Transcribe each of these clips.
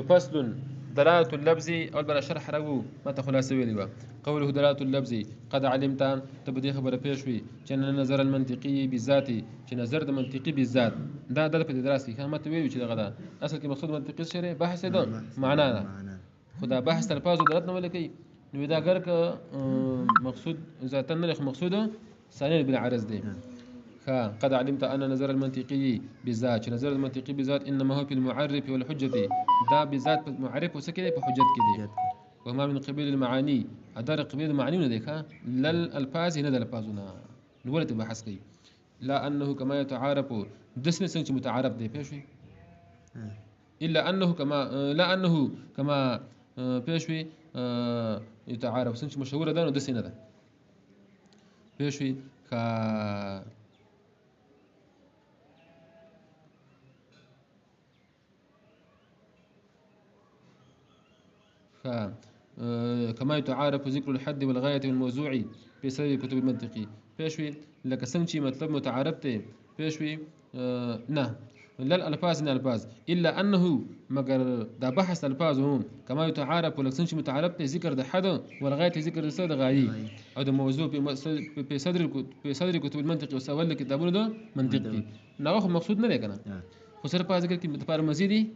فصل دلالة اللفظ أول بلا شرح رو ما تخلاص ویلی قوله دلالة اللفظ قد علمت تبدي خبر پیشوي چې نظر المنطقي بالذات چې نظر د منطقي بالذات دا د په درس کې ما ته ویل چې دغه دا اصل کې مقصود منطقي شری بحث ده معنا ده خدا بحث الفاظ درت نه ولکې نو دا ګر ک مقصود ذاتا نه مقصود ثاني بالعرض دي قد علمت أن نظر المنطقي بالذات نظر المنطقي بالذات إنما هو في المعرف والحجة دا بالذات معرف وسكري بحجة كده وما من قبيل المعاني أدار قبيل المعاني نديك للألفاظ هنا الألفاظنا نولت بحسكي لا أنه كما يتعارف دسن سنج متعارف ده بيشوي إلا أنه كما لا أنه كما بيشوي يتعارف سنج مشهورة ده ودسن ده بيشوي كما يتعارف ذكر الحد والغاية والموضوع في سبب كتب المنطقي بيشوي لك سنشي مطلب متعارفته بيشوي نه لا الألفاظ الألفاظ إلا أنه مگر دا بحث الألفاظ كما يتعارف ولك سنشي متعارفته ذكر ده حد والغاية ذكر ده غاية أو ده موضوع في صدر كتب المنطقي وسأول كتابونه ده منطقي ناخذ مقصود نه لكنا خسر په ذکر کې متفار مزيدي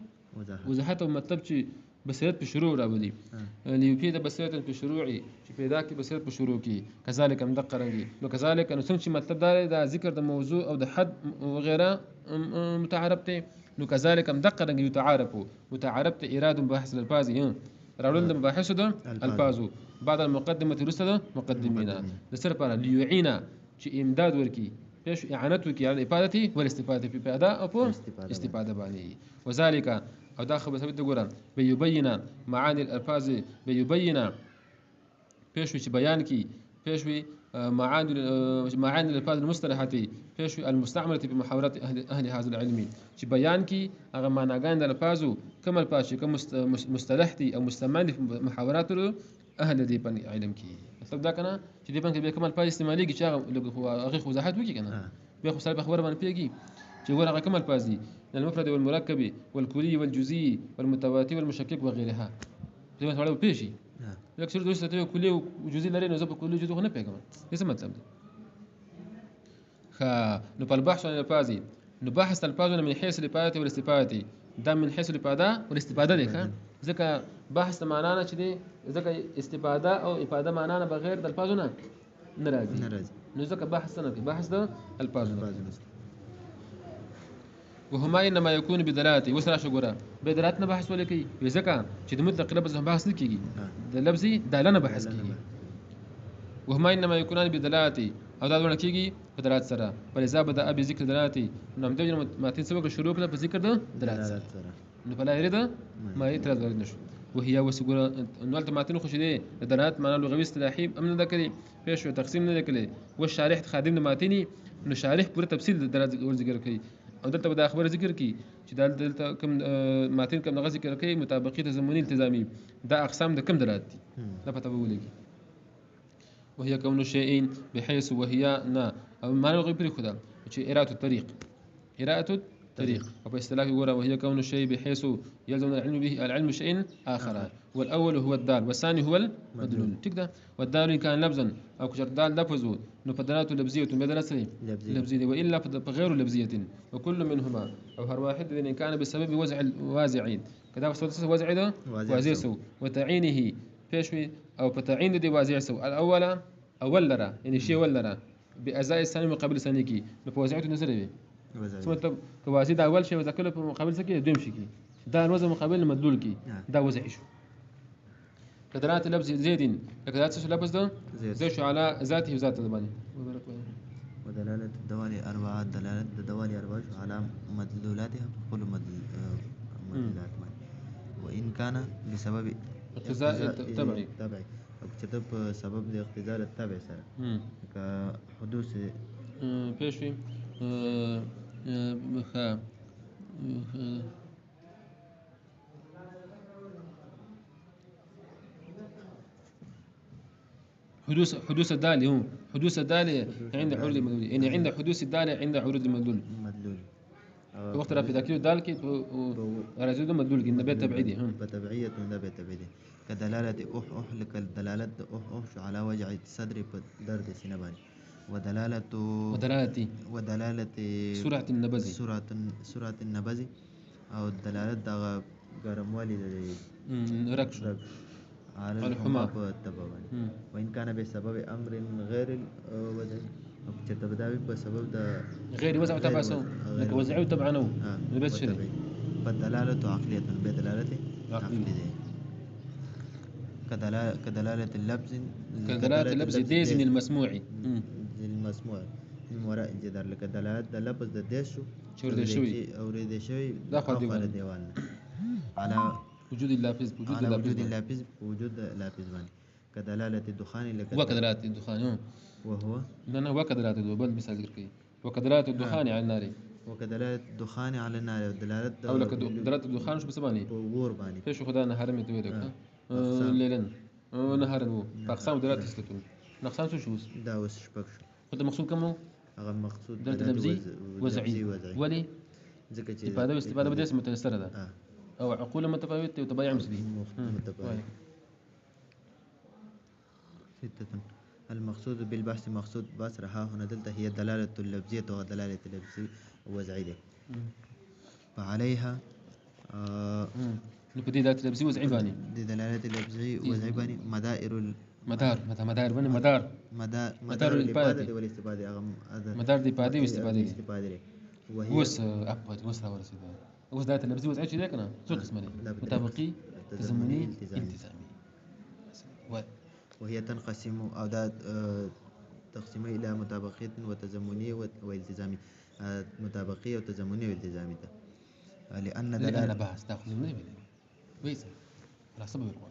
وضاحت او مطلب چې بصيرت په شروع راولي ليفيد بصيرت په شروع چې پیدا کې بصيرت په شروع کې كذلك مدقر رنګي نو كذلك نو څنګه چې مطلب دا ذکر د موضوع او د حد وغيرها متعارفته نو كذلك مدقر رنګي متعارفته اراد بحث الالفاظ راولل مباحث ده الفاظ بعد المقدمه رسل مقدمين لسر پر ليعينا چې امداد ورکی پیش اعانت وکي على الافاده والاستفاده في اداء او استفاده باندې وذلك او دا خبر ثبت ګورم بيبين معاني الالفاظ بيبين پیش چې بیان کی پیش معاني الالفاظ المصطلحات پیش المستعمله في محاورات اهل هذا العلم چې بیان کی هغه معناګان د الفاظو کوم الفاظ کوم مصطلح دي او مستعمل في محاورات اهل دې په علم کې مطلب دا کنه چې دې باندې به کوم الفاظ استعمالي کې چې هغه وضاحت وکړي کنه به خو سره خبر باندې پیږي چې ګور هغه کوم الفاظ دي المفرد والمركب والكلي والجزئي والمتواتر والمشكك وغيرها زي ما تقولوا بيشي لك شرط دوسته كلي وجزئي لري نو زب كلي جزء نه پیګم څه مطلب دی نو په البحث عن الالفاظ نو بحث الالفاظ من حيث الافاده والاستفاده دا من حيث الافاده والاستفاده دی ځکه بحث معنا نه چې دی ځکه استفاده او افاده معنا نه بغیر د الفاظو نه ناراضي نو ځکه بحث نه بحث د الفاظ وهما انما يكون بدلاته وسرا شغورا بدلات نه بحث ولیکي ځکه چې د مطلق لفظ بحث نه کیږي د لفظي دالنه بحث کیږي وهما انما يكونان بدلاته او دا ونه کیږي په دلالت سره فلذا بدا ابي ذکر دلاته نو هم د ماتن سبق شروع کړه په ذکر د دلالت سره نو فلا يريد ما يتراد نشو وهي وسغورا نو ماتن خو شدي دلالت معنی لغوي اصطلاحي امن ذکري پیش تقسیم نه کړي و شارح خادم ماتني نو شارح پوره تفصیل د دلالت ذکر کوي او دلته به خبر ذکر کی چې دلته کوم ماتن کوم دغه ذکر کوي مطابقت زمونی التزامي دا اقسام د کوم دلالت دي دا پته ولګي وهي كون الشيء بحيث وهي نا او معنی غیر خدا چې اراده الطريق وفي اصطلاح يقول وهي كون الشيء بحيث يلزم العلم به العلم شيء اخر والاول هو الدال والثاني هو المدلول تكده والدال إن كان لفظا او كشر دال لفظ فدلاته لفظيه بدلته لفظيه والا فغير لفظيه وكل منهما او هر واحد ان كان بسبب وزع الوازعين كذا وزع ده وازيسو وتعينه فيشوي او بتعين دي وازيسو الاول اول لرا يعني شيء ولرا بازاء الثاني مقابل ثاني کی بوزعته نظر ثم توازي دا اول شيء وذكر په مقابل سکه دویم شي کی دا الوزن مقابل مدلول کی دا وضع شو قدرات لفظ زيد قدرات لفظ ده زي شو على ذاته وذات زبانه ودلالة الدوالي أربعة دلالة الدوالي أربعة على مدلولاتها كل مدلولات وإن كان بسبب اقتضاء تبعي او كتب سبب د اقتضاء التبع سره كحدوث پیشوي حدوث الدال هو حدوث الدال عند عروض المدلول يعني عند حدوث الدال عند عروض المدلول په وخت را پیدا کېدو دال کې راځي د مدلول کې نه به تبعیدي په تبعیت نه به تبعیدي کدلالت اوح لکه دلالت د اوح شو علی وجع الصدر په درد سینه باندې ودلالت سرعة النبض سرعة النبض او دلالت د ګرموالي د رکشو على الحمى په تبع باندې وان کان به سبب امر غیر الوضع چې تبداوی په سبب د غیر وضع تبع سو لکه وضعي تبع نو بس شري فالدلالة عقلية بدلالة عقلية كدلالة اللفظ ديزن المسموعي المسموع من وراء الجدار لك دلالة اللفظ د ديشو اوريد شوي داخل ديوان على وجود اللافظ وجود اللافظ باندې كدلالة الدخان لك وكدلالة الدخان وهو لا وكدلالة بل مثال ذكر وكدلالة الدخان على النار وكدلالة الدخان على النار دلالة او لك دلالة الدخان شو بسباني ور باني ايش خدانا حرمي تويدك ليلن نهارن وو اقسام دلالة تستتون اقسام شو دا وس شپږ شو خو مقصود کوم هغه مقصود دلالة لفظي وضعي ولي ځکه چې استفاده بديس متيسره ده او عقول متفاوته وتبايع مثلي متفاوت ستة المقصود بالبحث مقصود بحث رها هنا دلته هي الدلالة اللفظية ودلالة اللفظي وضعية فعليها نبدي دلالة اللفظي وضعي باني دي دلالة اللفظي وضعي باني مدار الإفادة والاستفادة مدار الإفادة والاستفادة وهي وس أبد وس لا ورسي وس دلالة اللفظي وضعي شو ذاك أنا شو قسمني مطابقي تزمني التزامي وهي تنقسم أو تقسيمه إلى مطابقية وتزمنية والتزامي مطابقية وتزمنية والتزامي لأن دلالة بحث تأخذ مني بيس لا سبب يكون